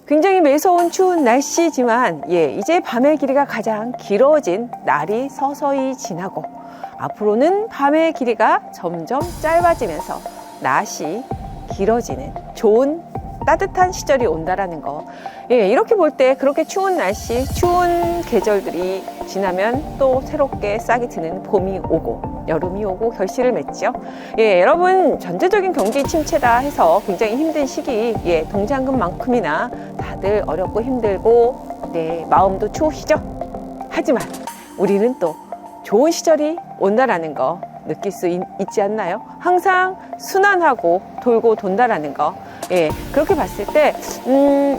굉장히 매서운 추운 날씨지만 이제 밤의 길이가 가장 길어진 날이 서서히 지나고 앞으로는 밤의 길이가 점점 짧아지면서 낮이 길어지는 좋은 따뜻한 시절이 온다라는 거. 이렇게 볼 때 그렇게 추운 날씨, 추운 계절들이 지나면 또 새롭게 싹이 트는 봄이 오고 여름이 오고 결실을 맺죠. 여러분 전체적인 경기 침체다 해서 굉장히 힘든 시기, 동장금만큼이나 다들 어렵고 힘들고 마음도 추우시죠? 하지만 우리는 또 좋은 시절이 온다라는 거 느낄 수 있지 않나요? 항상 순환하고 돌고 돈다라는 거. 그렇게 봤을 때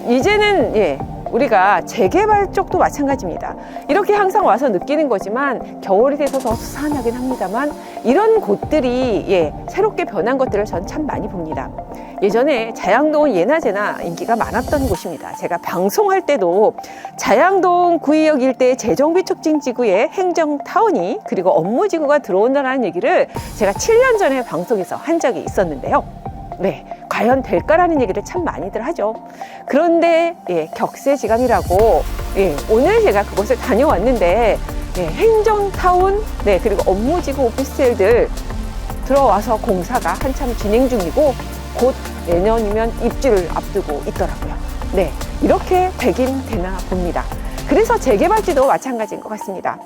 이제는 우리가 재개발 쪽도 마찬가지입니다. 이렇게 항상 와서 느끼는 거지만 겨울이 돼서 더 수산하긴 합니다만 이런 곳들이 새롭게 변한 것들을 전 참 많이 봅니다. 예전에 자양동은 예나제나 인기가 많았던 곳입니다. 제가 방송할 때도 자양동 구의역 일대의 재정비 촉진지구에 행정타운이 그리고 업무지구가 들어온다는 얘기를 제가 7년 전에 방송에서 한 적이 있었는데요. 과연 될까라는 얘기를 참 많이들 하죠. 그런데 격세지감이라고 오늘 제가 그곳을 다녀왔는데 행정타운 그리고 업무지구 오피스텔들 들어와서 공사가 한참 진행 중이고 곧 내년이면 입주를 앞두고 있더라고요. 이렇게 되긴 되나 봅니다. 그래서 재개발지도 마찬가지인 것 같습니다.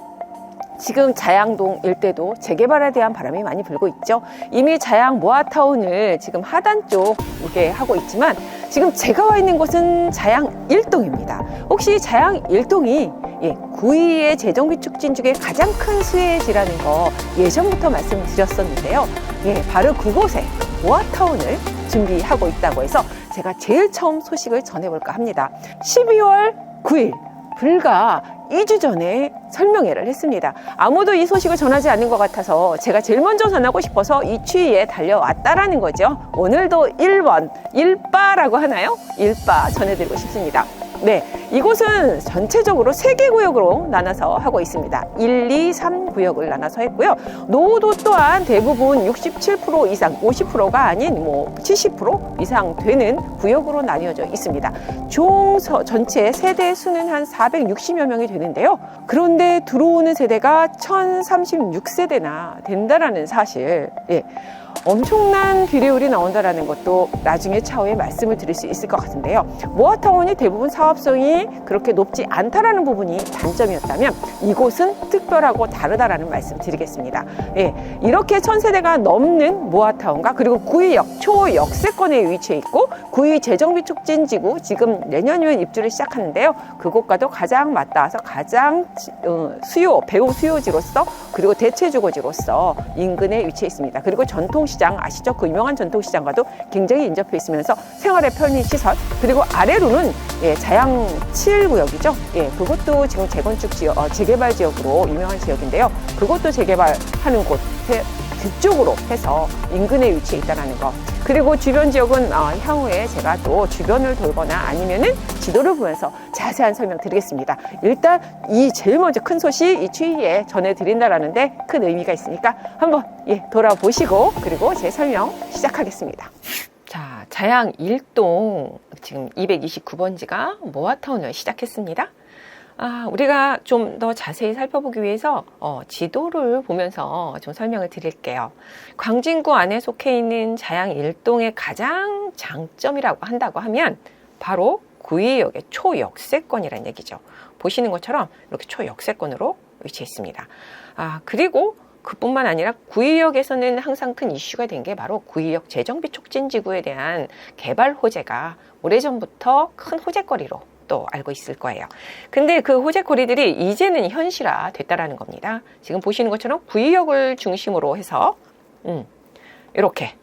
지금 자양동 일대도 재개발에 대한 바람이 많이 불고 있죠. 이미 자양 모아타운을 지금 하단 쪽에 하고 있지만 지금 제가 와 있는 곳은 자양 1동입니다. 혹시 자양 1동이 구의의 재정비 촉진 중에 가장 큰 수혜지라는 거 예전부터 말씀을 드렸었는데요. 바로 그곳에 모아타운을 준비하고 있다고 해서 제가 제일 처음 소식을 전해볼까 합니다. 12월 9일 불과 2주 전에 설명회를 했습니다. 아무도 이 소식을 전하지 않는 것 같아서 제가 제일 먼저 전하고 싶어서 이 추위에 달려왔다라는 거죠. 오늘도 1번, 1바라고 하나요? 1바 전해드리고 싶습니다. 이곳은 전체적으로 3개 구역으로 나눠서 하고 있습니다. 1, 2, 3 구역을 나눠서 했고요. 노후도 또한 대부분 67% 이상, 50%가 아닌 70% 이상 되는 구역으로 나뉘어져 있습니다. 총 전체 세대 수는 한 460여 명이 되는데요. 그런데 들어오는 세대가 1036세대나 된다라는 사실. 엄청난 비례율이 나온다는 것도 나중에 차후에 말씀을 드릴 수 있을 것 같은데요. 모아타운이 대부분 사업성이 그렇게 높지 않다라는 부분이 단점이었다면 이곳은 특별하고 다르다라는 말씀 드리겠습니다. 이렇게 1000세대가 넘는 모아타운과 그리고 구의역 초역세권에 위치해 있고 구의 재정비 촉진지구 지금 내년이면 입주를 시작하는데요. 그곳과도 가장 맞닿아서 가장 배후 수요지로서 그리고 대체주거지로서 인근에 위치해 있습니다. 그리고 전통시장 아시죠? 그 유명한 전통시장과도 굉장히 인접해 있으면서 생활의 편의시설 그리고 아래로는 자양 7구역이죠. 그것도 지금 재건축 지역, 재개발 지역으로 유명한 지역인데요. 그것도 재개발하는 곳 그쪽으로 해서 인근에 위치해 있다는 거. 그리고 주변 지역은 향후에 제가 또 주변을 돌거나 아니면은 지도를 보면서 자세한 설명 드리겠습니다. 일단 이 제일 먼저 큰 소식 이 추위에 전해드린다라는데 큰 의미가 있으니까 한번 돌아보시고 그리고 제 설명 시작하겠습니다. 자, 자양 1동 지금 229번지가 모아타운을 시작했습니다. 우리가 좀 더 자세히 살펴보기 위해서 지도를 보면서 좀 설명을 드릴게요. 광진구 안에 속해 있는 자양 1동의 가장 장점이라고 한다고 하면 바로 구의역의 초역세권이라는 얘기죠. 보시는 것처럼 이렇게 초역세권으로 위치해 있습니다. 그리고 그뿐만 아니라 구의역에서는 항상 큰 이슈가 된 게 바로 구의역 재정비 촉진지구에 대한 개발 호재가 오래전부터 큰 호재거리로 또 알고 있을 거예요. 근데 그 호재거리들이 이제는 현실화 됐다라는 겁니다. 지금 보시는 것처럼 구의역을 중심으로 해서 이렇게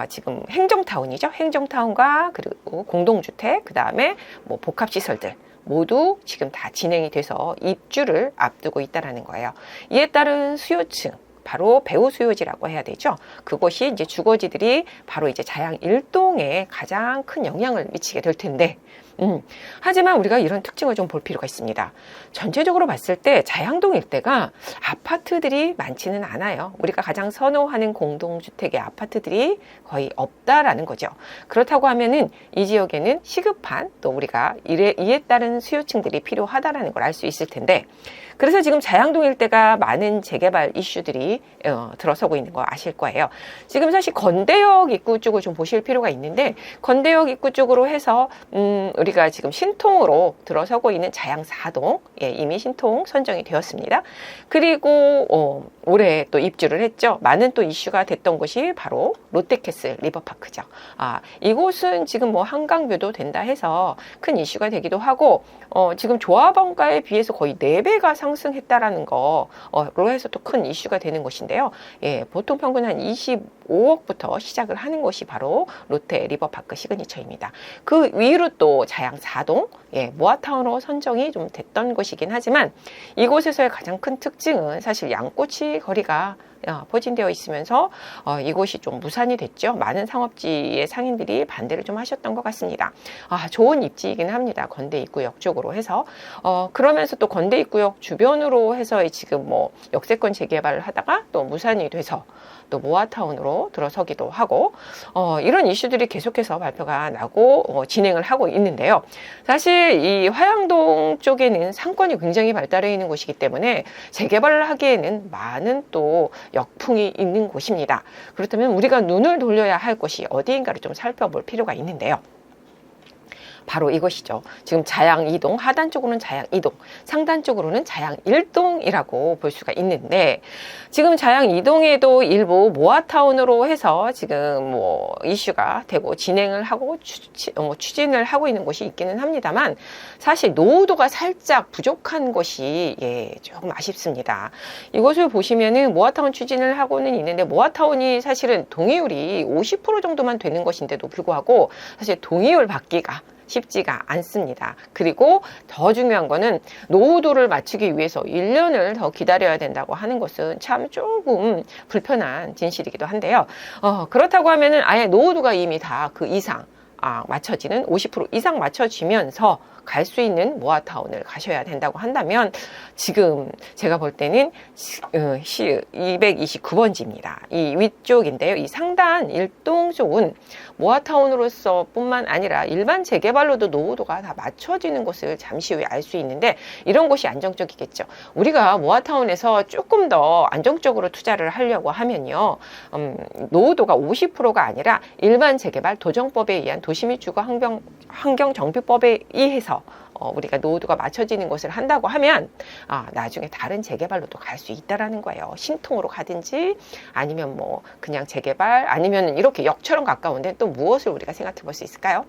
지금 행정타운이죠. 행정타운과 그리고 공동주택, 그 다음에 복합시설들 모두 지금 다 진행이 돼서 입주를 앞두고 있다라는 거예요. 이에 따른 수요층, 바로 배후 수요지라고 해야 되죠. 그곳이 이제 주거지들이 바로 이제 자양 일동에 가장 큰 영향을 미치게 될 텐데, 하지만 우리가 이런 특징을 좀 볼 필요가 있습니다. 전체적으로 봤을 때 자양동 일대가 아파트들이 많지는 않아요. 우리가 가장 선호하는 공동주택의 아파트들이 거의 없다라는 거죠. 그렇다고 하면은 이 지역에는 시급한 또 우리가 이에 따른 수요층들이 필요하다라는 걸 알 수 있을 텐데, 그래서 지금 자양동 일대가 많은 재개발 이슈들이 들어서고 있는 거 아실 거예요. 지금 사실 건대역 입구 쪽을 좀 보실 필요가 있는데, 건대역 입구 쪽으로 해서 우리가 지금 신통으로 들어서고 있는 자양 4동, 예, 이미 신통 선정이 되었습니다. 그리고 올해 또 입주를 했죠. 많은 또 이슈가 됐던 곳이 바로 롯데캐슬 리버파크죠. 이곳은 지금 뭐 한강뷰도 된다 해서 큰 이슈가 되기도 하고, 지금 조합원가에 비해서 거의 4배가 상승했다라는 거로 해서 또 큰 이슈가 되는 곳인데요. 예, 보통 평균 한 25억부터 시작을 하는 곳이 바로 롯데 리버파크 시그니처입니다. 그 위로 또 자양 4동, 예, 모아타운으로 선정이 좀 됐던 곳이긴 하지만, 이곳에서의 가장 큰 특징은 사실 양꼬치 거리가 포진되어 있으면서 이곳이 좀 무산이 됐죠. 많은 상업지의 상인들이 반대를 좀 하셨던 것 같습니다. 좋은 입지이긴 합니다. 건대 입구역 쪽으로 해서 그러면서 또 건대 입구역 주변으로 해서 지금 뭐 역세권 재개발을 하다가 또 무산이 돼서 또 모아타운으로 들어서기도 하고, 이런 이슈들이 계속해서 발표가 나고 진행을 하고 있는데요. 사실 이 화양동 쪽에는 상권이 굉장히 발달해 있는 곳이기 때문에 재개발을 하기에는 많은 또 역풍이 있는 곳입니다. 그렇다면 우리가 눈을 돌려야 할 곳이 어디인가를 좀 살펴볼 필요가 있는데요. 바로 이것이죠. 지금 자양 2동, 하단 쪽으로는 자양 2동, 상단 쪽으로는 자양 1동이라고 볼 수가 있는데, 지금 자양 2동에도 일부 모아타운으로 해서 지금 뭐 이슈가 되고 진행을 하고 추진을 하고 있는 곳이 있기는 합니다만, 사실 노후도가 살짝 부족한 것이 조금 아쉽습니다. 이것을 보시면은 모아타운 추진을 하고는 있는데, 모아타운이 사실은 동의율이 50% 정도만 되는 것인데도 불구하고 사실 동의율 받기가 쉽지가 않습니다. 그리고 더 중요한 거는 노후도를 맞추기 위해서 1년을 더 기다려야 된다고 하는 것은 참 조금 불편한 진실이기도 한데요. 그렇다고 하면은 아예 노후도가 이미 다 그 이상 맞춰지는 50% 이상 맞춰지면서 갈 수 있는 모아타운을 가셔야 된다고 한다면, 지금 제가 볼 때는 229번지입니다. 이 위쪽인데요. 이 상단 일동 쪽은 모아타운으로서 뿐만 아니라 일반 재개발로도 노후도가 다 맞춰지는 것을 잠시 후에 알 수 있는데, 이런 곳이 안정적이겠죠. 우리가 모아타운에서 조금 더 안정적으로 투자를 하려고 하면요, 노후도가 50%가 아니라 일반 재개발 도정법에 의한 도시및 주거 환경정비법에 의해서 우리가 노후도가 맞춰지는 것을 한다고 하면 나중에 다른 재개발로도 갈 수 있다라는 거예요. 신통으로 가든지 아니면 뭐 그냥 재개발, 아니면 이렇게 역처럼 가까운데 또 무엇을 우리가 생각해 볼 수 있을까요?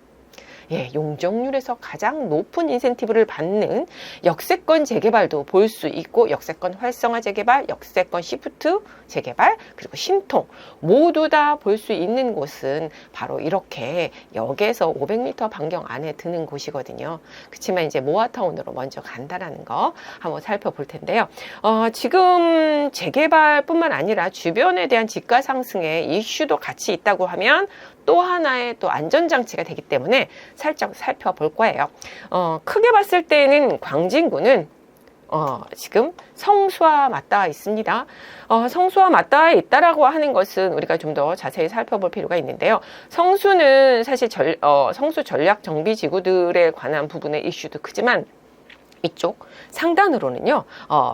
예, 용적률에서 가장 높은 인센티브를 받는 역세권 재개발도 볼 수 있고, 역세권 활성화 재개발, 역세권 시프트 재개발, 그리고 신통 모두 다 볼 수 있는 곳은 바로 이렇게 역에서 500m 반경 안에 드는 곳이거든요. 그렇지만 이제 모아타운으로 먼저 간다라는 거 한번 살펴볼 텐데요. 지금 재개발뿐만 아니라 주변에 대한 집가 상승의 이슈도 같이 있다고 하면 또 하나의 또 안전장치가 되기 때문에 살짝 살펴볼 거예요. 크게 봤을 때는 광진구는 지금 성수와 맞닿아 있습니다. 성수와 맞닿아 있다라고 하는 것은 우리가 좀 더 자세히 살펴볼 필요가 있는데요. 성수는 사실 성수 전략 정비 지구들에 관한 부분의 이슈도 크지만, 이쪽 상단으로는요,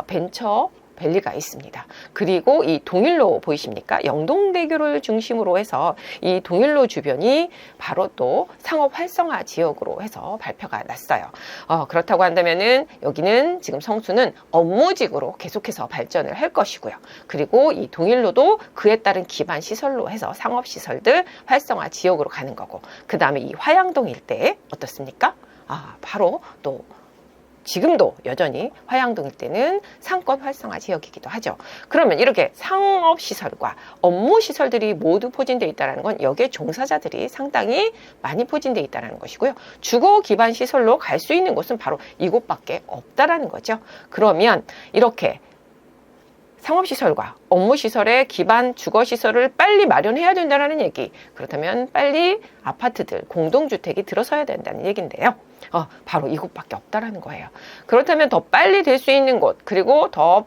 벤처 밸리가 있습니다. 그리고 이 동일로 보이십니까? 영동대교를 중심으로 해서 이 동일로 주변이 바로 또 상업 활성화 지역으로 해서 발표가 났어요. 그렇다고 한다면은 여기는 지금 성수는 업무직으로 계속해서 발전을 할 것이고요. 그리고 이 동일로도 그에 따른 기반 시설로 해서 상업 시설들 활성화 지역으로 가는 거고, 그 다음에 이 화양동 일대 어떻습니까? 바로 또 지금도 여전히 화양동 일대는 상권 활성화 지역이기도 하죠. 그러면 이렇게 상업시설과 업무시설들이 모두 포진되어 있다는 건 여기에 종사자들이 상당히 많이 포진되어 있다는 것이고요. 주거 기반 시설로 갈 수 있는 곳은 바로 이곳밖에 없다라는 거죠. 그러면 이렇게 상업시설과 업무시설의 기반 주거시설을 빨리 마련해야 된다는 얘기. 그렇다면 빨리 아파트들, 공동주택이 들어서야 된다는 얘기인데요. 바로 이곳밖에 없다라는 거예요. 그렇다면 더 빨리 될 수 있는 곳, 그리고 더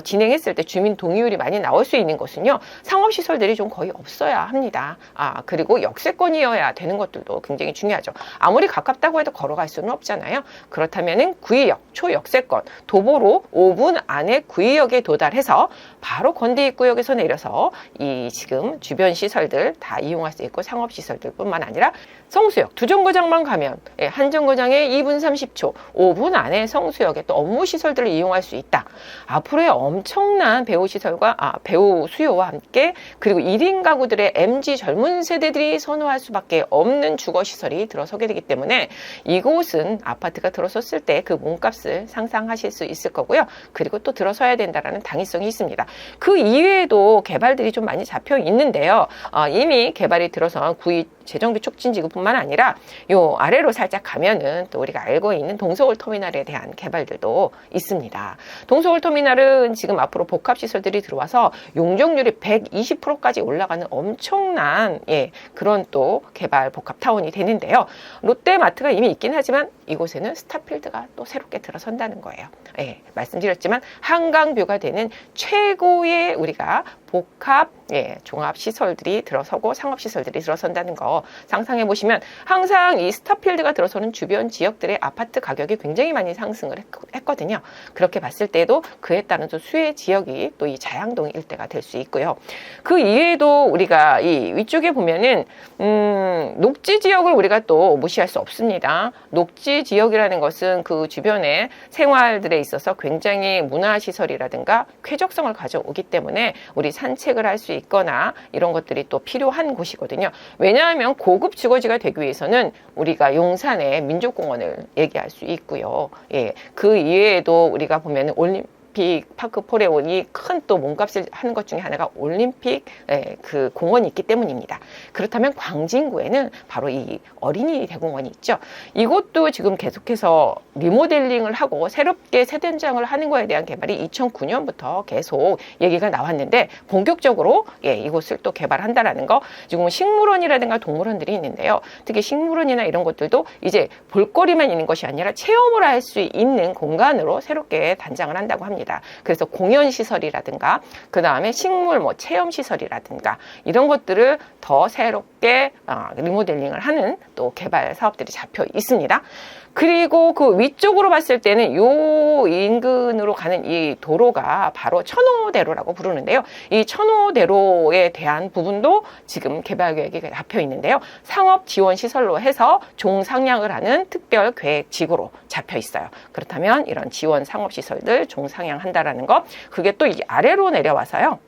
진행했을 때 주민 동의율이 많이 나올 수 있는 곳은요, 상업시설들이 좀 거의 없어야 합니다. 그리고 역세권이어야 되는 것들도 굉장히 중요하죠. 아무리 가깝다고 해도 걸어갈 수는 없잖아요. 그렇다면은 구의역, 초역세권, 도보로 5분 안에 구의역에 도달해서 바로 건대입구역에서 내려서 이 지금 주변 시설들 다 이용할 수 있고, 상업시설들 뿐만 아니라 성수역, 두 정거장만 가면 한 정거장에 2분 30초, 5분 안에 성수역에 또 업무시설들을 이용할 수 있다. 앞으로의 엄청난 배우 수요와 함께, 그리고 1인 가구들의 MZ 젊은 세대들이 선호할 수밖에 없는 주거시설이 들어서게 되기 때문에 이곳은 아파트가 들어섰을 때 그 몸값을 상상하실 수 있을 거고요. 그리고 또 들어서야 된다라는 당위성이 있습니다. 그 이외에도 개발들이 좀 많이 잡혀 있는데요. 이미 개발이 들어선 구의 재정비 촉진지구뿐만 아니라 요 아래로 살짝 가면은 또 우리가 알고 있는 동서울 터미널에 대한 개발들도 있습니다. 동서울 터미널은 지금 앞으로 복합시설들이 들어와서 용적률이 120%까지 올라가는 엄청난 그런 또 개발 복합타운이 되는데요. 롯데마트가 이미 있긴 하지만 이곳에는 스타필드가 또 새롭게 들어선다는 거예요. 말씀드렸지만 한강뷰가 되는 최고의 우리가 복합 종합시설들이 들어서고 상업시설들이 들어선다는 거 상상해 보시면, 항상 이 스타필드가 들어서는 주변 지역들의 아파트 가격이 굉장히 많이 상승을 했거든요. 그렇게 봤을 때도 그에 따른 또 수혜 지역이 또 이 자양동 일대가 될 수 있고요. 그 이외에도 우리가 이 위쪽에 보면은 녹지 지역을 우리가 또 무시할 수 없습니다. 녹지 지역이라는 것은 그 주변의 생활들에 있어서 굉장히 문화시설이라든가 쾌적성을 가져오기 때문에 우리 산책을 할 수 있거나 이런 것들이 또 필요한 곳이거든요. 왜냐하면 고급 주거지가 되기 위해서는 우리가 용산의 민족공원을 얘기할 수 있고요. 그 이외에도 우리가 보면 올림픽 파크 포레온이 큰 또 몸값을 하는 것 중에 하나가 올림픽 그 공원이 있기 때문입니다. 그렇다면 광진구에는 바로 이 어린이 대공원이 있죠. 이곳도 지금 계속해서 리모델링을 하고 새롭게 세단장을 하는 거에 대한 개발이 2009년부터 계속 얘기가 나왔는데, 본격적으로 이곳을 또 개발한다라는 거. 지금 식물원이라든가 동물원들이 있는데요. 특히 식물원이나 이런 것들도 이제 볼거리만 있는 것이 아니라 체험을 할 수 있는 공간으로 새롭게 단장을 한다고 합니다. 그래서 공연시설이라든가 그 다음에 식물 체험시설이라든가 이런 것들을 더 새롭게 리모델링을 하는 또 개발 사업들이 잡혀 있습니다. 그리고 그 위쪽으로 봤을 때는 요 인근으로 가는 이 도로가 바로 천호대로라고 부르는데요. 이 천호대로에 대한 부분도 지금 개발 계획이 잡혀 있는데요. 상업 지원 시설로 해서 종상향을 하는 특별 계획 지구로 잡혀 있어요. 그렇다면 이런 지원 상업 시설들 종상향한다라는 거, 그게 또 이 아래로 내려와서요.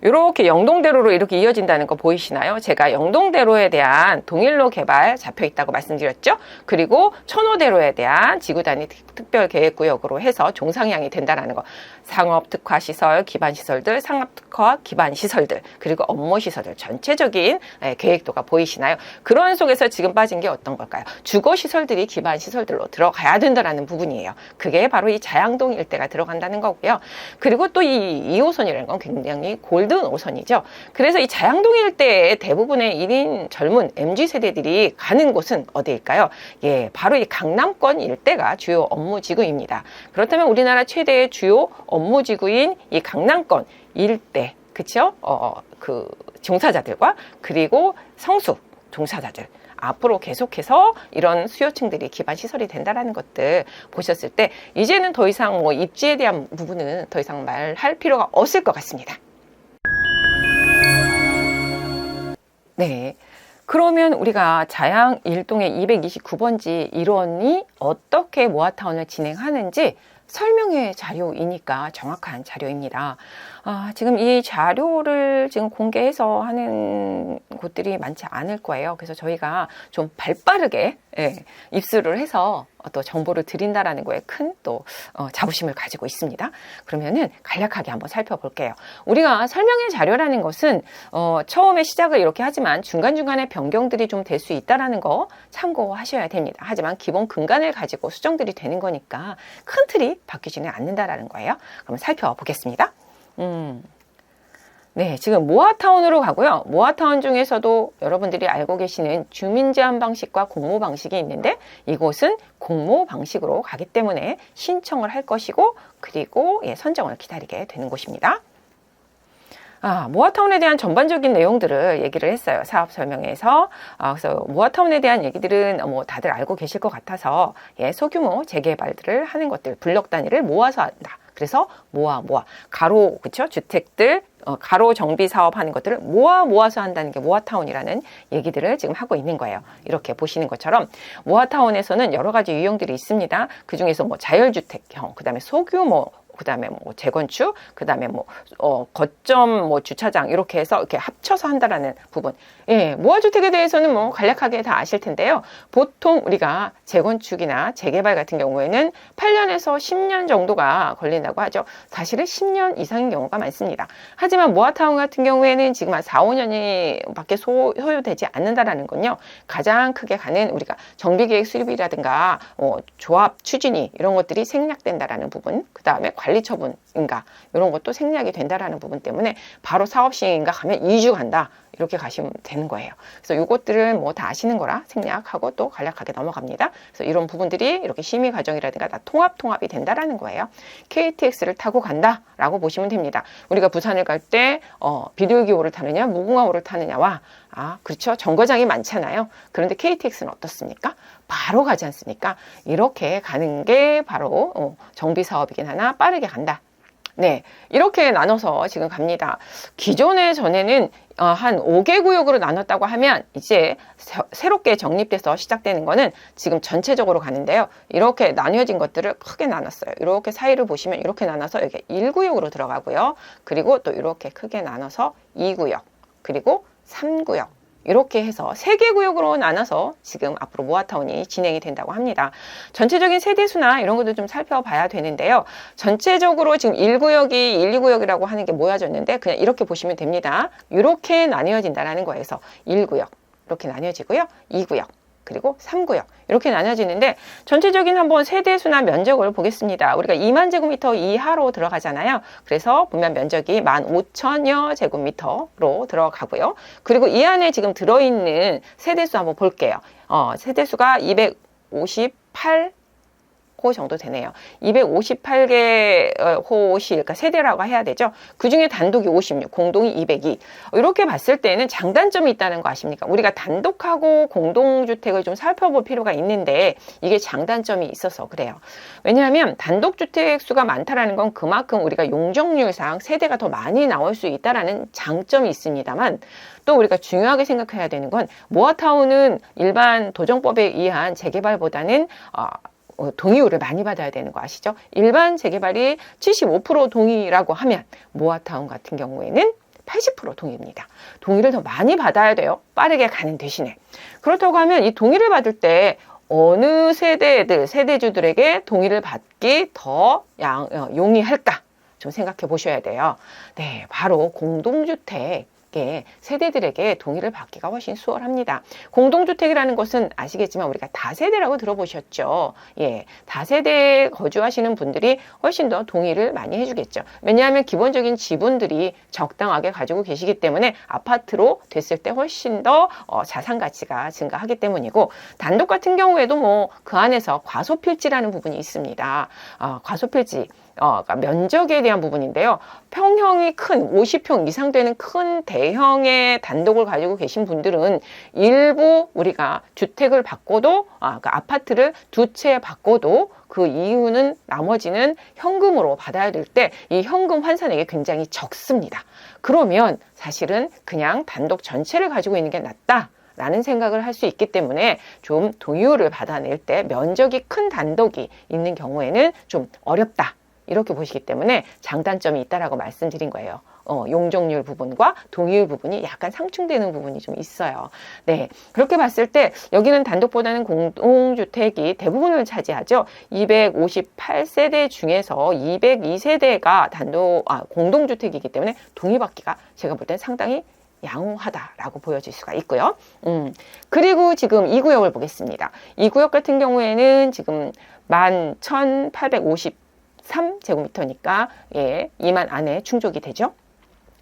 이렇게 영동대로로 이렇게 이어진다는 거 보이시나요? 제가 영동대로에 대한 동일로 개발 잡혀 있다고 말씀드렸죠. 그리고 천호대로에 대한 지구 단위 특별계획구역으로 해서 종상향이 된다는 거. 상업특화시설, 기반시설들, 상업특화 기반시설들, 그리고 업무시설들 전체적인 계획도가 보이시나요? 그런 속에서 지금 빠진 게 어떤 걸까요? 주거시설들이 기반시설들로 들어가야 된다는 부분이에요. 그게 바로 이 자양동 일대가 들어간다는 거고요. 그리고 또 이 2호선이라는 건 굉장히 골든 5선이죠. 그래서 이 자양동 일대의 대부분의 1인 젊은 MZ세대들이 가는 곳은 어디일까요? 바로 이 강남권 일대가 주요 업무지구입니다. 그렇다면 우리나라 최대의 주요 업무지구인 이 강남권 일대, 그쵸? 그 종사자들과 그리고 성수 종사자들, 앞으로 계속해서 이런 수요층들이 기반 시설이 된다라는 것들 보셨을 때 이제는 더 이상 입지에 대한 부분은 더 이상 말할 필요가 없을 것 같습니다. 네. 그러면 우리가 자양 1동의 229번지 일원이 어떻게 모아타운을 진행하는지 설명회 자료이니까 정확한 자료입니다. 지금 이 자료를 지금 공개해서 하는 곳들이 많지 않을 거예요. 그래서 저희가 좀 발빠르게 입수를 해서 또 정보를 드린다라는 거에 큰 또 자부심을 가지고 있습니다. 그러면은 간략하게 한번 살펴볼게요. 우리가 설명회 자료라는 것은 처음에 시작을 이렇게 하지만 중간중간에 변경들이 좀 될 수 있다라는 거 참고하셔야 됩니다. 하지만 기본 근간을 가지고 수정들이 되는 거니까 큰 틀이 바뀌지는 않는다라는 거예요. 그럼 살펴보겠습니다. 네, 지금 모아타운으로 가고요. 모아타운 중에서도 여러분들이 알고 계시는 주민제한 방식과 공모 방식이 있는데 이곳은 공모 방식으로 가기 때문에 신청을 할 것이고 그리고 선정을 기다리게 되는 곳입니다. 모아타운에 대한 전반적인 내용들을 얘기를 했어요. 사업 설명에서. 그래서 모아타운에 대한 얘기들은 뭐 다들 알고 계실 것 같아서 소규모 재개발들을 하는 것들, 블록 단위를 모아서 한다. 그래서 모아 가로 그쵸 주택들 가로 정비 사업 하는 것들을 모아서 한다는 게 모아타운이라는 얘기들을 지금 하고 있는 거예요. 이렇게 보시는 것처럼 모아타운에서는 여러 가지 유형들이 있습니다. 그 중에서 뭐 자율주택형, 그다음에 소규모, 그다음에 뭐 재건축, 그다음에 뭐 거점 뭐 주차장 이렇게 해서 이렇게 합쳐서 한다라는 부분. 모아주택에 대해서는 뭐 간략하게 다 아실 텐데요. 보통 우리가 재건축이나 재개발 같은 경우에는 8년에서 10년 정도가 걸린다고 하죠. 사실은 10년 이상인 경우가 많습니다. 하지만 모아타운 같은 경우에는 지금 한 4, 5년이 밖에 소요되지 않는다라는 건요. 가장 크게 가는 우리가 정비계획 수립이라든가 조합 추진이 이런 것들이 생략된다라는 부분. 그다음에 관리 처분인가 이런 것도 생략이 된다라는 부분 때문에 바로 사업 시행인가 가면 2주 간다 이렇게 가시면 되는 거예요. 그래서 이것들을 뭐 다 아시는 거라 생략하고 또 간략하게 넘어갑니다. 그래서 이런 부분들이 이렇게 심의 과정이라든가 다 통합이 된다라는 거예요. KTX를 타고 간다라고 보시면 됩니다. 우리가 부산을 갈 때 비둘기호를 타느냐 무궁화호를 타느냐와 그렇죠. 정거장이 많잖아요. 그런데 KTX는 어떻습니까? 바로 가지 않습니까? 이렇게 가는 게 바로 정비 사업이긴 하나 빠르게 간다. 네, 이렇게 나눠서 지금 갑니다. 기존에 전에는 한 5개 구역으로 나눴다고 하면 이제 새롭게 정립돼서 시작되는 거는 지금 전체적으로 가는데요. 이렇게 나뉘어진 것들을 크게 나눴어요. 이렇게 사이를 보시면 이렇게 나눠서 여기 1구역으로 들어가고요. 그리고 또 이렇게 크게 나눠서 2구역, 그리고 3구역. 이렇게 해서 3개 구역으로 나눠서 지금 앞으로 모아타운이 진행이 된다고 합니다. 전체적인 세대수나 이런 것도 좀 살펴봐야 되는데요. 전체적으로 지금 1구역이 1, 2구역이라고 하는 게 모여졌는데 그냥 이렇게 보시면 됩니다. 이렇게 나뉘어진다는 거예요. 그래서 1구역 이렇게 나뉘어지고요. 2구역 그리고 3구역 이렇게 나눠지는데 전체적인 한번 세대수나 면적을 보겠습니다. 우리가 2만 제곱미터 이하로 들어가잖아요. 그래서 보면 면적이 15,000여 제곱미터로 들어가고요. 그리고 이 안에 지금 들어있는 세대수 한번 볼게요. 세대수가 258 호 정도 되네요. 258개 호실, 그러니까 세대라고 해야 되죠. 그 중에 단독이 56, 공동이 202. 이렇게 봤을 때는 장단점이 있다는 거 아십니까? 우리가 단독하고 공동주택을 좀 살펴볼 필요가 있는데 이게 장단점이 있어서 그래요. 왜냐하면 단독주택 수가 많다라는 건 그만큼 우리가 용적률상 세대가 더 많이 나올 수 있다라는 장점이 있습니다만 또 우리가 중요하게 생각해야 되는 건 모아타운은 일반 도정법에 의한 재개발보다는 동의율을 많이 받아야 되는 거 아시죠? 일반 재개발이 75% 동의라고 하면 모아타운 같은 경우에는 80% 동의입니다. 동의를 더 많이 받아야 돼요. 빠르게 가는 대신에. 그렇다고 하면 이 동의를 받을 때 어느 세대주들에게 동의를 받기 더 용이할까? 좀 생각해 보셔야 돼요. 네, 바로 공동주택. 세대들에게 동의를 받기가 훨씬 수월합니다. 공동주택이라는 것은 아시겠지만 우리가 다세대라고 들어보셨죠. 다세대에 거주하시는 분들이 훨씬 더 동의를 많이 해주겠죠. 왜냐하면 기본적인 지분들이 적당하게 가지고 계시기 때문에 아파트로 됐을 때 훨씬 더 자산 가치가 증가하기 때문이고 단독 같은 경우에도 뭐 그 안에서 과소필지라는 부분이 있습니다. 과소필지. 그러니까 면적에 대한 부분인데요. 평형이 큰 50평 이상 되는 큰 대형의 단독을 가지고 계신 분들은 일부 우리가 주택을 바꿔도 그러니까 아파트를 두 채 바꿔도 그 이유는 나머지는 현금으로 받아야 될 때 이 현금 환산액이 굉장히 적습니다. 그러면 사실은 그냥 단독 전체를 가지고 있는 게 낫다. 라는 생각을 할 수 있기 때문에 좀 동의율을 받아낼 때 면적이 큰 단독이 있는 경우에는 좀 어렵다. 이렇게 보시기 때문에 장단점이 있다라고 말씀드린 거예요. 용적률 부분과 동의율 부분이 약간 상충되는 부분이 좀 있어요. 네, 그렇게 봤을 때 여기는 단독보다는 공동주택이 대부분을 차지하죠. 258세대 중에서 202세대가 공동주택이기 때문에 동의받기가 제가 볼 땐 상당히 양호하다라고 보여질 수가 있고요. 그리고 지금 2구역을 보겠습니다. 2구역 같은 경우에는 지금 11,850 253제곱미터니까 예, 2만 안에 충족이 되죠.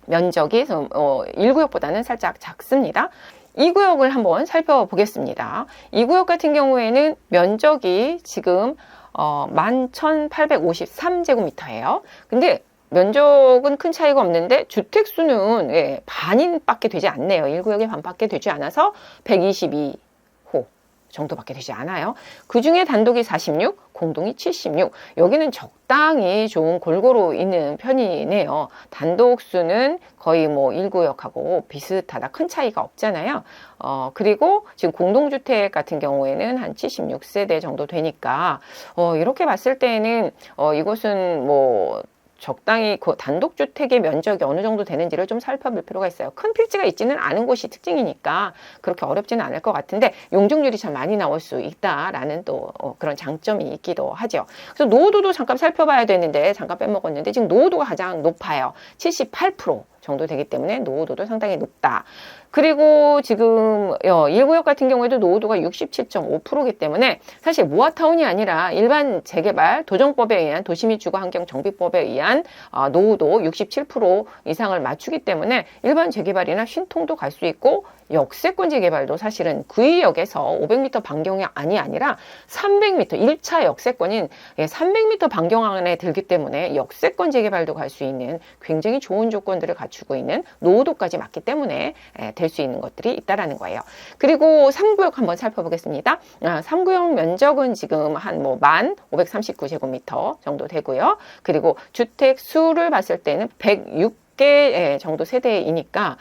면적이 1구역보다는 살짝 작습니다. 2구역을 한번 살펴보겠습니다. 2구역 같은 경우에는 면적이 지금 11,853제곱미터예요. 근데 면적은 큰 차이가 없는데 주택수는 예, 반밖에 되지 않네요. 1구역의 반밖에 되지 않아서 122호 정도밖에 되지 않아요. 그 중에 단독이 46, 공동이 76. 여기는 적당히 좀 골고루 있는 편이네요. 단독수는 거의 뭐 1구역하고 비슷하다. 큰 차이가 없잖아요. 그리고 지금 공동주택 같은 경우에는 한 76세대 정도 되니까 이렇게 봤을 때는 이것은 뭐 적당히 그 단독주택의 면적이 어느 정도 되는지를 좀 살펴볼 필요가 있어요. 큰 필지가 있지는 않은 곳이 특징이니까 그렇게 어렵지는 않을 것 같은데 용적률이 참 많이 나올 수 있다라는 또 그런 장점이 있기도 하죠. 그래서 노후도도 잠깐 살펴봐야 되는데 잠깐 빼먹었는데 지금 노후도가 가장 높아요. 78% 정도 되기 때문에 노후도도 상당히 높다. 그리고 지금 1구역 같은 경우에도 노후도가 67.5%이기 때문에 사실 모아타운이 아니라 일반 재개발 도정법에 의한 도시및 주거환경정비법에 의한 노후도 67% 이상을 맞추기 때문에 일반 재개발이나 신통도 갈 수 있고 역세권 재개발도 사실은 구의역에서 500m 반경이 아니라 300m 1차 역세권인 300m 반경 안에 들기 때문에 역세권 재개발도 갈 수 있는 굉장히 좋은 조건들을 갖추고 있는 노후도까지 맞기 때문에 될 수 있는 것들이 있다라는 거예요. 그리고 3구역 한번 살펴보겠습니다. 3구역 면적은 지금 한 1539제곱미터 정도 되고요. 그리고 주택 수를 봤을 때는 106개 정도 세대이니까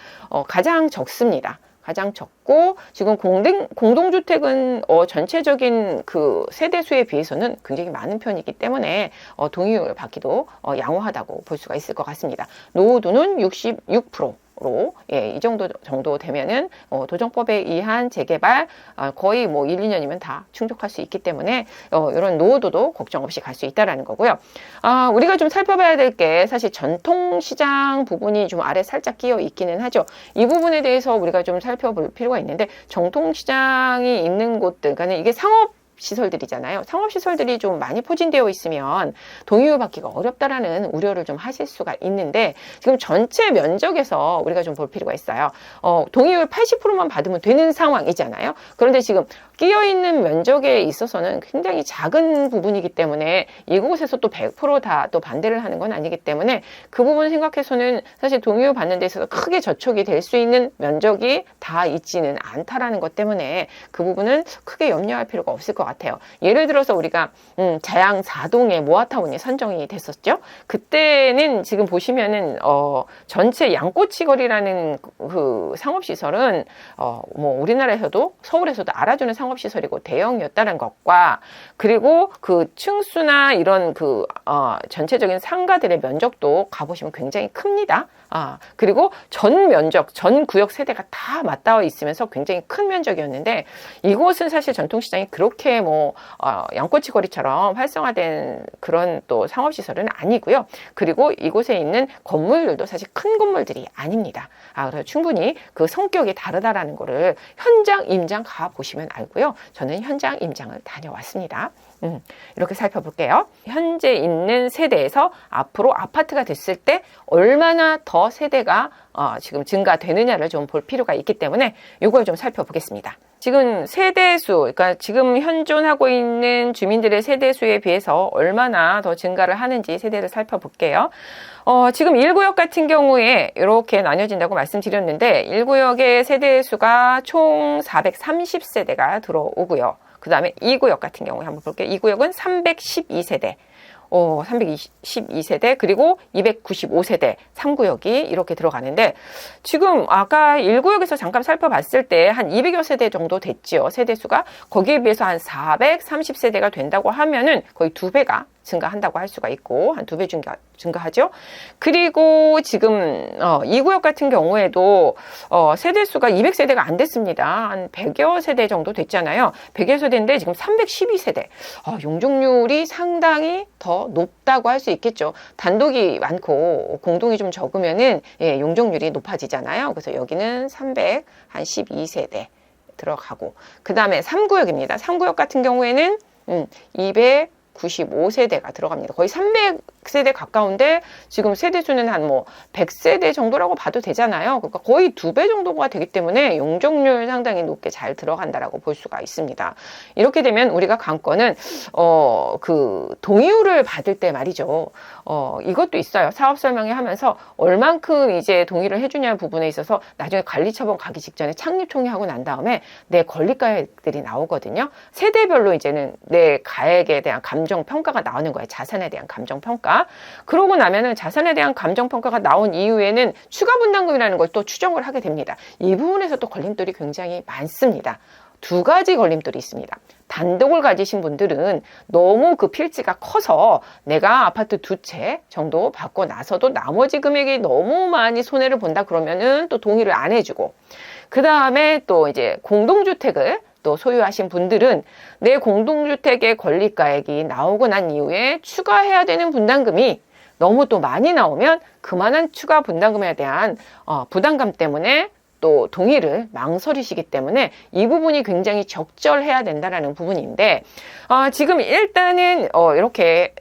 가장 적습니다. 가장 적고 지금 공동주택은 전체적인 그 세대수에 비해서는 굉장히 많은 편이기 때문에 동의율을 받기도 양호하다고 볼 수가 있을 것 같습니다. 노후도는 66%. 예, 이 정도 되면은 도정법에 의한 재개발 거의 뭐 1, 2년이면 다 충족할 수 있기 때문에 이런 노후도도 걱정 없이 갈 수 있다라는 거고요. 우리가 좀 살펴봐야 될 게 사실 전통시장 부분이 좀 아래 살짝 끼어 있기는 하죠. 이 부분에 대해서 우리가 좀 살펴볼 필요가 있는데 전통시장이 있는 곳들, 그러니까 이게 상업시설들이잖아요. 상업시설들이 좀 많이 포진되어 있으면 동의율 받기가 어렵다라는 우려를 좀 하실 수가 있는데 지금 전체 면적에서 우리가 좀 볼 필요가 있어요. 동의율 80%만 받으면 되는 상황이잖아요. 그런데 지금 끼어있는 면적에 있어서는 굉장히 작은 부분이기 때문에 이곳에서 또 100% 다 또 반대를 하는 건 아니기 때문에 그 부분 생각해서는 사실 동의율 받는 데 있어서 크게 저촉이 될 수 있는 면적이 다 있지는 않다라는 것 때문에 그 부분은 크게 염려할 필요가 없을 것 같아요. 예를 들어서 우리가 자양 4동의 모아타운이 선정이 됐었죠. 그때는 지금 보시면은 전체 양꼬치거리라는 그 상업시설은 뭐 우리나라에서도 서울에서도 알아주는 상업시설이고 대형이었다는 것과 그리고 그 층수나 이런 그 전체적인 상가들의 면적도 가보시면 굉장히 큽니다. 그리고 전 면적, 전 구역 세대가 다 맞닿아 있으면서 굉장히 큰 면적이었는데 이곳은 사실 전통시장이 그렇게 뭐 양꼬치 거리처럼 활성화된 그런 또 상업시설은 아니고요. 그리고 이곳에 있는 건물들도 사실 큰 건물들이 아닙니다. 그래서 충분히 그 성격이 다르다라는 거를 현장 임장 가 보시면 알고요. 저는 현장 임장을 다녀왔습니다. 이렇게 살펴볼게요. 현재 있는 세대에서 앞으로 아파트가 됐을 때 얼마나 더 세대가 지금 증가되느냐를 좀 볼 필요가 있기 때문에 이걸 좀 살펴보겠습니다. 지금 세대수, 그러니까 지금 현존하고 있는 주민들의 세대수에 비해서 얼마나 더 증가를 하는지 세대를 살펴볼게요. 지금 1구역 같은 경우에 이렇게 나뉘어진다고 말씀드렸는데 1구역의 세대수가 총 430세대가 들어오고요. 그 다음에 2구역 같은 경우에 한번 볼게요. 2구역은 312세대. 312세대 그리고 295세대 3구역이 이렇게 들어가는데 지금 아까 1구역에서 잠깐 살펴봤을 때 한 200여 세대 정도 됐죠. 세대수가 거기에 비해서 한 430세대가 된다고 하면은 거의 2배가 증가한다고 할 수가 있고 한 2배 증가하죠. 그리고 지금 2구역 같은 경우에도 세대수가 200세대가 안 됐습니다. 한 100여 세대 정도 됐잖아요. 100여 세대인데 지금 312세대. 용적률이 상당히 더 높다고 할 수 있겠죠. 단독이 많고 공동이 좀 적으면은 용적률이 높아지잖아요. 그래서 여기는 312세대 들어가고 그 다음에 3구역입니다. 3구역 같은 경우에는 200 295세대가 들어갑니다. 거의 300세대 가까운데 지금 세대수는 한 뭐 100세대 정도라고 봐도 되잖아요. 그러니까 거의 2배 정도가 되기 때문에 용적률 상당히 높게 잘 들어간다라고 볼 수가 있습니다. 이렇게 되면 우리가 관건은 그 동의율을 받을 때 말이죠. 이것도 있어요. 사업 설명회 하면서 얼만큼 이제 동의를 해주냐 부분에 있어서 나중에 관리처분 가기 직전에 창립총회하고 난 다음에 내 권리가액들이 나오거든요. 세대별로 이제는 내 가액에 대한 감정평가가 나오는 거예요. 자산에 대한 감정평가. 그러고 나면은 자산에 대한 감정평가가 나온 이후에는 추가 분담금이라는 걸 또 추정을 하게 됩니다. 이 부분에서 또 걸림돌이 굉장히 많습니다. 두 가지 걸림돌이 있습니다. 단독을 가지신 분들은 너무 그 필지가 커서 내가 아파트 2채 정도 받고 나서도 나머지 금액이 너무 많이 손해를 본다 그러면은 또 동의를 안 해주고, 그 다음에 또 이제 공동주택을 또 소유하신 분들은 내 공동주택의 권리가액이 나오고 난 이후에 추가해야 되는 분담금이 너무 또 많이 나오면 그만한 추가 분담금에 대한 부담감 때문에 또 동의를 망설이시기 때문에 이 부분이 굉장히 적절해야 된다라는 부분인데, 지금 일단은 이렇게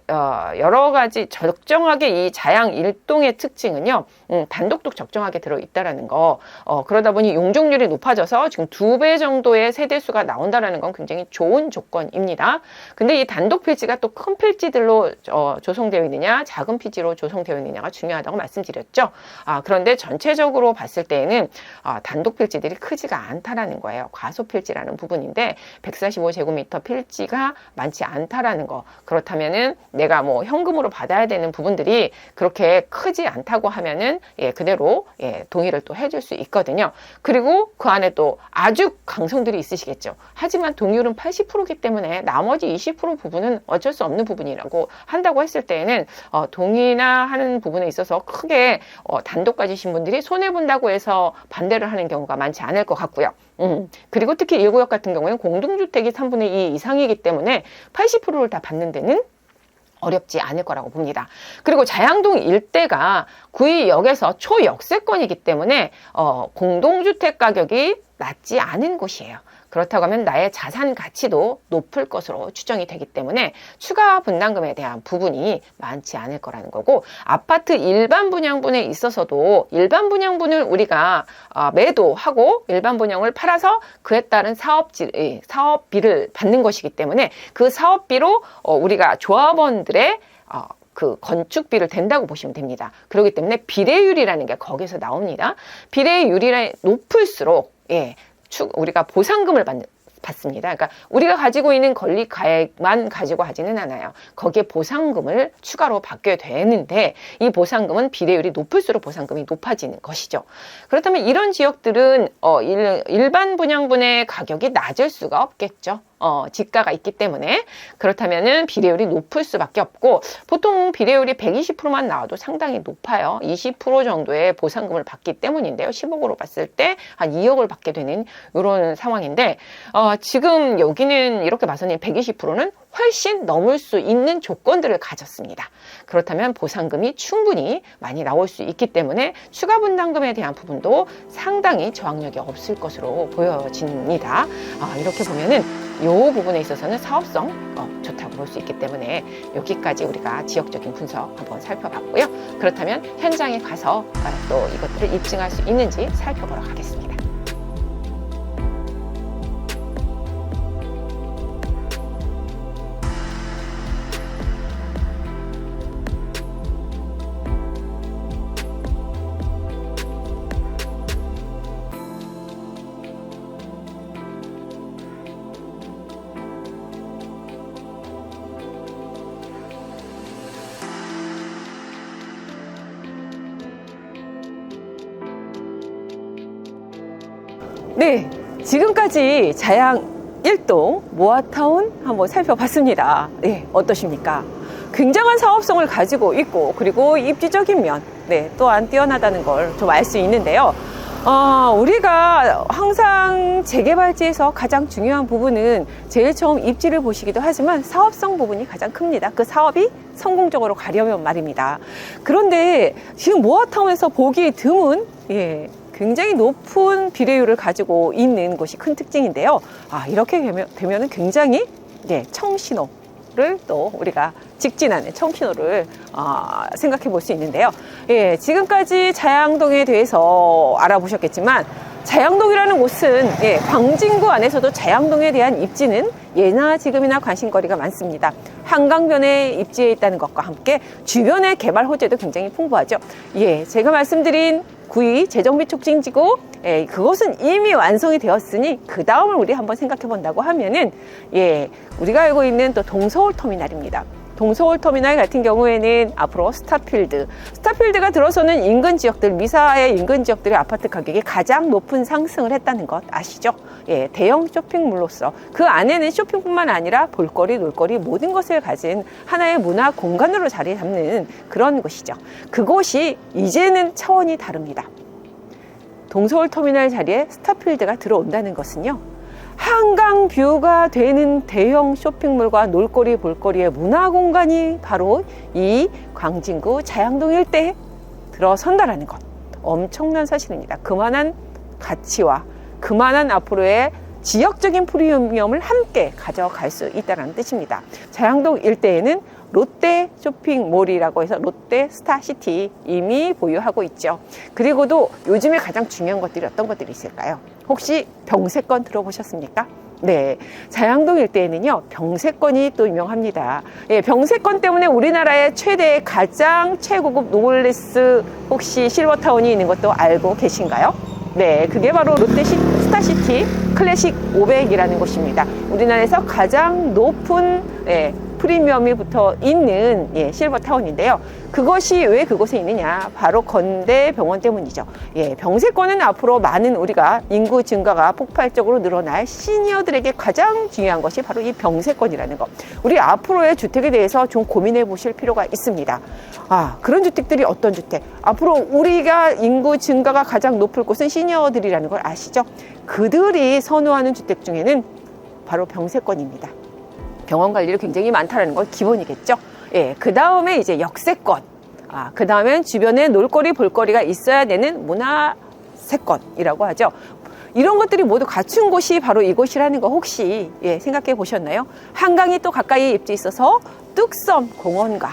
여러 가지 적정하게 이 자양 일동의 특징은요, 단독도 적정하게 들어있다라는 거, 그러다 보니 용적률이 높아져서 지금 2배 정도의 세대수가 나온다라는 건 굉장히 좋은 조건입니다. 근데 이 단독 필지가 또 큰 필지들로 조성되어 있느냐 작은 필지로 조성되어 있느냐가 중요하다고 말씀드렸죠. 그런데 전체적으로 봤을 때에는 단독 필지들이 크지가 않다라는 거예요. 과소 필지라는 부분인데 145제곱미터 필지가 많지 않다라는 거. 그렇다면은 내가 뭐 현금으로 받아야 되는 부분들이 그렇게 크지 않다고 하면은 그대로 동의를 또 해줄 수 있거든요. 그리고 그 안에 또 아주 강성들이 있으시겠죠. 하지만 동의율은 80%이기 때문에 나머지 20% 부분은 어쩔 수 없는 부분이라고 한다고 했을 때에는 동의나 하는 부분에 있어서 크게 단독 가지신 분들이 손해본다고 해서 반대를 하는 경우가 많지 않을 것 같고요. 그리고 특히 1구역 같은 경우에는 공동주택이 3분의 2 이상이기 때문에 80%를 다 받는 데는 어렵지 않을 거라고 봅니다. 그리고 자양동 일대가 구의역에서 초역세권이기 때문에 공동주택 가격이 낮지 않은 곳이에요. 그렇다고 하면 나의 자산 가치도 높을 것으로 추정이 되기 때문에 추가 분담금에 대한 부분이 많지 않을 거라는 거고, 아파트 일반 분양분에 있어서도 일반 분양분을 우리가 매도하고 일반 분양을 팔아서 그에 따른 사업비를 받는 것이기 때문에 그 사업비로 우리가 조합원들의 그 건축비를 댄다고 보시면 됩니다. 그렇기 때문에 비례율이라는 게 거기서 나옵니다. 비례율이 높을수록 우리가 보상금을 받습니다. 그러니까 우리가 가지고 있는 권리 가액만 가지고 하지는 않아요. 거기에 보상금을 추가로 받게 되는데 이 보상금은 비례율이 높을수록 보상금이 높아지는 것이죠. 그렇다면 이런 지역들은 일반 분양분의 가격이 낮을 수가 없겠죠. 지가가 있기 때문에. 그렇다면은 비례율이 높을 수밖에 없고, 보통 비례율이 120%만 나와도 상당히 높아요. 20% 정도의 보상금을 받기 때문인데요. 10억으로 봤을 때 한 2억을 받게 되는 이런 상황인데, 지금 여기는 이렇게 봐서는 120%는 훨씬 넘을 수 있는 조건들을 가졌습니다. 그렇다면 보상금이 충분히 많이 나올 수 있기 때문에 추가 분담금에 대한 부분도 상당히 저항력이 없을 것으로 보여집니다. 이렇게 보면은 이 부분에 있어서는 사업성 좋다고 볼 수 있기 때문에 여기까지 우리가 지역적인 분석 한번 살펴봤고요. 그렇다면 현장에 가서 또 이것들을 입증할 수 있는지 살펴보러 가겠습니다. 네, 지금까지 자양 1동 모아타운 한번 살펴봤습니다. 네, 어떠십니까? 굉장한 사업성을 가지고 있고, 그리고 입지적인 면, 또한 뛰어나다는 걸 좀 알 수 있는데요. 우리가 항상 재개발지에서 가장 중요한 부분은 제일 처음 입지를 보시기도 하지만 사업성 부분이 가장 큽니다. 그 사업이 성공적으로 가려면 말입니다. 그런데 지금 모아타운에서 보기 드문 굉장히 높은 비례율을 가지고 있는 곳이 큰 특징인데요. 이렇게 되면 굉장히 청신호, 청신호를 또 우리가 직진하는 청신호를 생각해 볼 수 있는데요. 예, 지금까지 자양동에 대해서 알아보셨겠지만 자양동이라는 곳은 광진구 안에서도 자양동에 대한 입지는 예나 지금이나 관심거리가 많습니다. 한강변에 입지해 있다는 것과 함께 주변의 개발 호재도 굉장히 풍부하죠. 예, 제가 말씀드린 구의 재정비 촉진지구, 그것은 이미 완성이 되었으니 그 다음을 우리 한번 생각해 본다고 하면은 우리가 알고 있는 또 동서울터미널입니다. 동서울터미널 같은 경우에는 앞으로 스타필드가 들어서는 인근 지역들, 미사의 인근 지역들의 아파트 가격이 가장 높은 상승을 했다는 것 아시죠? 예, 대형 쇼핑몰로서 그 안에는 쇼핑뿐만 아니라 볼거리, 놀거리 모든 것을 가진 하나의 문화 공간으로 자리 잡는 그런 곳이죠. 그곳이 이제는 차원이 다릅니다. 동서울터미널 자리에 스타필드가 들어온다는 것은요, 한강 뷰가 되는 대형 쇼핑몰과 놀거리, 볼거리의 문화 공간이 바로 이 광진구 자양동 일대에 들어선다라는 것, 엄청난 사실입니다. 그만한 가치와 그만한 앞으로의 지역적인 프리미엄을 함께 가져갈 수 있다는 뜻입니다. 자양동 일대에는 롯데 쇼핑몰이라고 해서 롯데 스타시티 이미 보유하고 있죠. 그리고도 요즘에 가장 중요한 것들이 어떤 것들이 있을까요? 혹시 병세권 들어보셨습니까? 네, 자양동 일대에는요, 병세권이 또 유명합니다. 예, 병세권 때문에 우리나라의 최대 가장 최고급 노블레스 혹시 실버타운이 있는 것도 알고 계신가요? 네, 그게 바로 롯데 스타시티 클래식 500이라는 곳입니다. 우리나라에서 가장 높은 프리미엄이 붙어 있는 실버타운인데요. 그것이 왜 그곳에 있느냐? 바로 건대병원 때문이죠. 병세권은 앞으로 많은 우리가 인구 증가가 폭발적으로 늘어날 시니어들에게 가장 중요한 것이 바로 이 병세권이라는 것. 우리 앞으로의 주택에 대해서 좀 고민해 보실 필요가 있습니다. 그런 주택들이 어떤 주택? 앞으로 우리가 인구 증가가 가장 높을 곳은 시니어들이라는 걸 아시죠? 그들이 선호하는 주택 중에는 바로 병세권입니다. 병원 관리를 굉장히 많다는 건 기본이겠죠. 그 다음에 이제 역세권. 그 다음엔 주변에 놀거리, 볼거리가 있어야 되는 문화세권이라고 하죠. 이런 것들이 모두 갖춘 곳이 바로 이곳이라는 거 혹시 생각해 보셨나요? 한강이 또 가까이 입지 있어서 뚝섬 공원과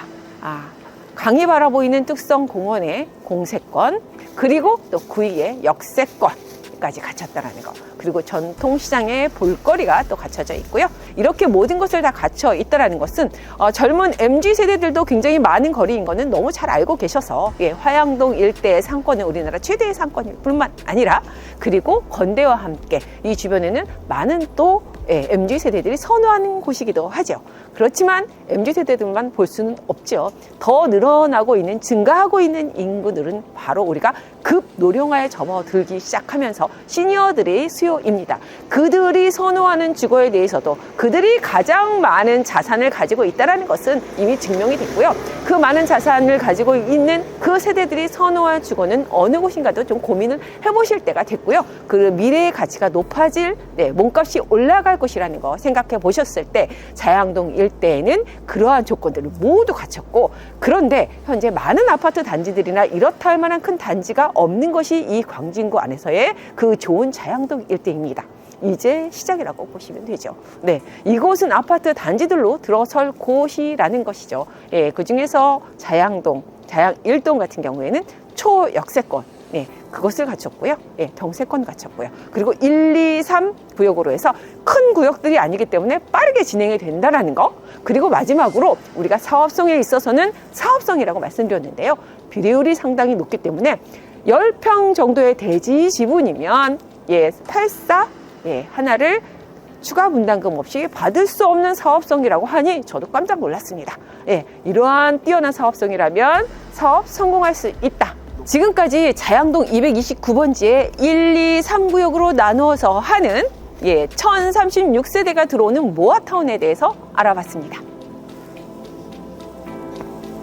강이 바라보이는 뚝섬 공원의 공세권, 그리고 또 구의의 역세권까지 갖췄다라는 거. 그리고 전통시장의 볼거리가 또 갖춰져 있고요. 이렇게 모든 것을 다 갖춰 있다라는 것은 젊은 MZ세대들도 굉장히 많은 거리인 거는 너무 잘 알고 계셔서 화양동 일대의 상권은 우리나라 최대의 상권일 뿐만 아니라 그리고 건대와 함께 이 주변에는 많은 또 MZ세대들이 선호하는 곳이기도 하죠. 그렇지만 MZ세대들만 볼 수는 없죠. 더 늘어나고 있는, 증가하고 있는 인구들은 바로 우리가 급노령화에 접어들기 시작하면서 시니어들의 수요입니다. 그들이 선호하는 주거에 대해서도 그들이 가장 많은 자산을 가지고 있다는 것은 이미 증명이 됐고요. 그 많은 자산을 가지고 있는 그 세대들이 선호할 주거는 어느 곳인가도 좀 고민을 해보실 때가 됐고요. 그 미래의 가치가 높아질, 몸값이 올라갈 것이라는 거 생각해 보셨을 때 자양동 일대에는 그러한 조건들을 모두 갖췄고, 그런데 현재 많은 아파트 단지들이나 이렇다 할 만한 큰 단지가 없는 것이 이 광진구 안에서의 그 좋은 자양동 일대입니다. 이제 시작이라고 보시면 되죠. 네, 이곳은 아파트 단지들로 들어설 곳이라는 것이죠. 그 중에서 자양동, 자양 1동 같은 경우에는 초역세권, 그것을 갖췄고요. 병세권 갖췄고요. 그리고 1, 2, 3 구역으로 해서 큰 구역들이 아니기 때문에 빠르게 진행이 된다는 거. 그리고 마지막으로 우리가 사업성에 있어서는 사업성이라고 말씀드렸는데요. 비례율이 상당히 높기 때문에 10평 정도의 대지 지분이면 84 하나를 추가 분담금 없이 받을 수 없는 사업성이라고 하니 저도 깜짝 놀랐습니다. 이러한 뛰어난 사업성이라면 사업 성공할 수 있다. 지금까지 자양동 229번지에 1, 2, 3구역으로 나누어서 하는 1036세대가 들어오는 모아타운에 대해서 알아봤습니다.